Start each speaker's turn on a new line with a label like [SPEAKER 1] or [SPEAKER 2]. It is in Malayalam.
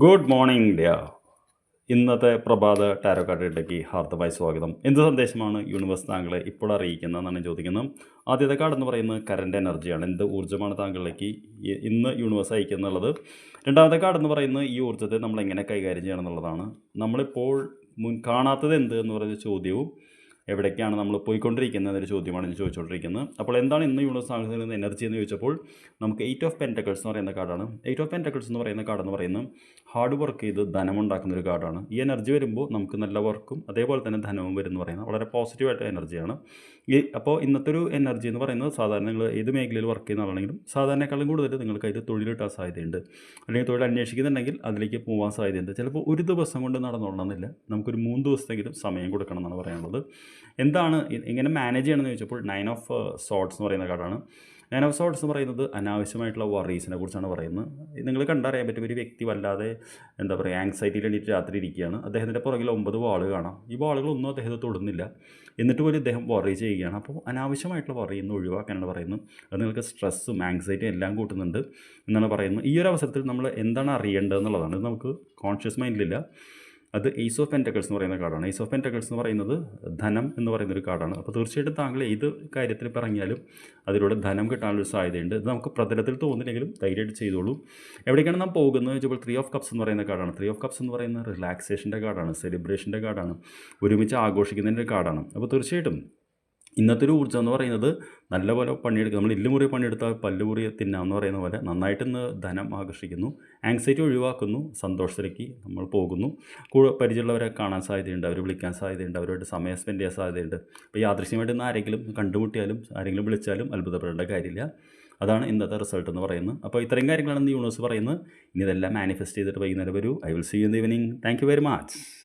[SPEAKER 1] Good morning dear. ഇന്നത്തെ പ്രഭാത ടാരോ കാർഡിലേക്ക് ഹാർദമായി സ്വാഗതം. എന്ത് സന്ദേശമാണ് യൂണിവേഴ്സ് താങ്കളെ ഇപ്പോൾ അറിയിക്കുന്നതെന്നാണ് ചോദിക്കുന്നത്. ആദ്യത്തെ കാർഡ് എന്ന് പറയുന്നത് കറണ്ട് എനർജിയാണ്. എന്ത് ഊർജ്ജമാണ് താങ്കളിലേക്ക് ഇന്ന് യൂണിവേഴ്സ് അയക്കുന്നുള്ളത്. രണ്ടാമത്തെ കാർഡ് എന്ന് പറയുന്നത് ഈ ഊർജ്ജത്തെ നമ്മൾ എങ്ങനെ കൈകാര്യം ചെയ്യണം എന്നുള്ളതാണ്. നമ്മളിപ്പോൾ കാണാത്തത് എന്ത് എന്ന് പറയുന്ന ചോദ്യവും എവിടേക്കാണ് നമ്മൾ പോയിക്കൊണ്ടിരിക്കുന്നത് എന്നൊരു ചോദ്യമാണ് ഞാൻ ചോദിച്ചുകൊണ്ടിരിക്കുന്നത്. അപ്പോൾ എന്താണ് ഇന്ന് യൂണിവേഴ്സ് നൽകുന്ന എനർജി എന്ന് ചോദിച്ചപ്പോൾ നമുക്ക് 8 ഓഫ് പെൻറ്റക്കിൾസ് എന്ന് പറയുന്ന കാർഡാണ്. 8 ഓഫ് പെൻറ്റക്കിൾസ് എന്ന് പറയുന്ന കാർഡ് എന്ന് പറയുന്നത് ഹാർഡ് വർക്ക് ചെയ്ത് ധനമുണ്ടാക്കുന്ന ഒരു കാർഡാണ്. ഈ എനർജി വരുമ്പോൾ നമുക്ക് നല്ല വർക്കും അതേപോലെ തന്നെ ധനവും വരുമെന്ന് പറയുന്നത് വളരെ പോസിറ്റീവായിട്ട് എനർജിയാണ്. അപ്പോൾ ഇന്നത്തെ ഒരു എനർജി എന്ന് പറയുന്നത് സാധാരണ നിങ്ങൾ ഏത് മേഖലയിൽ വർക്ക് ചെയ്യുന്ന ആളാണെങ്കിലും സാധാരണക്കാളും കൂടുതൽ നിങ്ങൾക്ക് അതിൽ തൊഴിൽ കിട്ടാൻ സാധ്യതയുണ്ട്. അല്ലെങ്കിൽ തൊഴിൽ അന്വേഷിക്കുന്നുണ്ടെങ്കിൽ അതിലേക്ക് പോകാൻ സാധ്യതയുണ്ട്. ചിലപ്പോൾ ഒരു ദിവസം കൊണ്ട് നടന്നുകൊള്ളണമെന്നില്ല, നമുക്കൊരു 3 ദിവസത്തെങ്കിലും സമയം കൊടുക്കണം എന്നാണ് പറയാനുള്ളത്. എന്താണ് എങ്ങനെ മാനേജ് ചെയ്യണമെന്ന് ചോദിച്ചപ്പോൾ 9 ഓഫ് സോർട്സ് എന്ന് പറയുന്ന കാർഡാണ്. 9 ഓഫ് സോർട്സ് എന്ന് പറയുന്നത് അനാവശ്യമായിട്ടുള്ള വറീസിനെ കുറിച്ചാണ് പറയുന്നത്. നിങ്ങൾ കണ്ടറിയാൻ പറ്റും, ഒരു വ്യക്തി വല്ലാതെ എന്താ പറയുക ആങ്സൈറ്റിയിൽ എണീറ്റ് രാത്രി ഇരിക്കുകയാണ്. അദ്ദേഹത്തിൻ്റെ പുറകിൽ 9 വാൾ കാണാം. ഈ വാളുകളൊന്നും അദ്ദേഹത്തെ തൊടുന്നില്ല, എന്നിട്ട് പോലും ഇദ്ദേഹം വറി ചെയ്യുകയാണ്. അപ്പോൾ അനാവശ്യമായിട്ടുള്ള വറി എന്ന് ഒഴിവാക്കാനാണ് പറയുന്നത്. അത് നിങ്ങൾക്ക് സ്ട്രെസ്സും ആങ്സൈറ്റിയും എല്ലാം കൂട്ടുന്നുണ്ട് എന്നാണ് പറയുന്നത്. ഈ ഒരു അവസരത്തിൽ നമ്മൾ എന്താണ് അറിയേണ്ടതെന്നുള്ളതാണ്. ഇത് നമുക്ക് കോൺഷ്യസ് മൈൻഡിലില്ല. അത് ഏസ് ഓഫ് പെൻറ്റക്കിൾസ് എന്ന് പറയുന്ന കാർഡാണ്. ഏസ് ഓഫ് പെൻറ്റക്കിൾസ് എന്ന് പറയുന്നത് ധനം എന്ന് പറയുന്നൊരു കാർഡാണ്. അപ്പോൾ തീർച്ചയായിട്ടും താങ്കൾ ഏത് കാര്യത്തിൽ പറഞ്ഞാലും അതിലൂടെ ധനം കിട്ടാനൊരു സാധ്യതയുണ്ട്. ഇത് നമുക്ക് പ്രതലത്തിൽ തോന്നില്ലെങ്കിലും ധൈര്യമായിട്ട് ചെയ്തോളൂ. എവിടേക്കാണ് നാം പോകുന്നത് വെച്ചപ്പോൾ 3 ഓഫ് കപ്സ് എന്ന് പറയുന്ന കാർഡാണ്. 3 ഓഫ് കപ്സ് എന്ന് പറയുന്നത് റിലാക്സേഷൻ്റെ കാർഡാണ്, സെലിബ്രേഷൻ്റെ കാർഡാണ്, ഒരുമിച്ച് ആഘോഷിക്കുന്നതിൻ്റെ കാർഡാണ്. അപ്പോൾ തീർച്ചയായിട്ടും ഇന്നത്തെ ഒരു ഊർജ്ജം എന്ന് പറയുന്നത് നല്ലപോലെ പണിയെടുക്കുക. നമ്മൾ ഇല്ലുമുറി പണിയെടുത്താൽ പല്ലുമുറി തിന്നാമെന്ന് പറയുന്ന പോലെ നന്നായിട്ട് ഇന്ന് ധനം ആകർഷിക്കുന്നു, ആങ്സൈറ്റി ഒഴിവാക്കുന്നു, സന്തോഷത്തിലേക്ക് നമ്മൾ പോകുന്നു. പരിചയമുള്ളവരെ കാണാൻ സാധ്യതയുണ്ട്, അവർ വിളിക്കാൻ സാധ്യതയുണ്ട്, അവരുമായിട്ട് സമയം സ്പെൻഡ് ചെയ്യാൻ സാധ്യതയുണ്ട്. അപ്പോൾ യാദൃശ്യമായിട്ട് ഇന്ന് ആരെങ്കിലും കണ്ടുമുട്ടിയാലും ആരെങ്കിലും വിളിച്ചാലും അത്ഭുതപ്പെടേണ്ട കാര്യമില്ല. അതാണ് ഇന്നത്തെ റിസൾട്ട് എന്ന് പറയുന്നത്. അപ്പോൾ ഇത്രയും കാര്യങ്ങളാണ് ഇന്ന് യൂണിവേഴ്സ് പറയുന്നത്. ഇനി ഇതെല്ലാം മാനിഫെസ്റ്റ് ചെയ്തിട്ട് വൈകുന്നേരം വരൂ. I will see you in the evening. Thank you very much.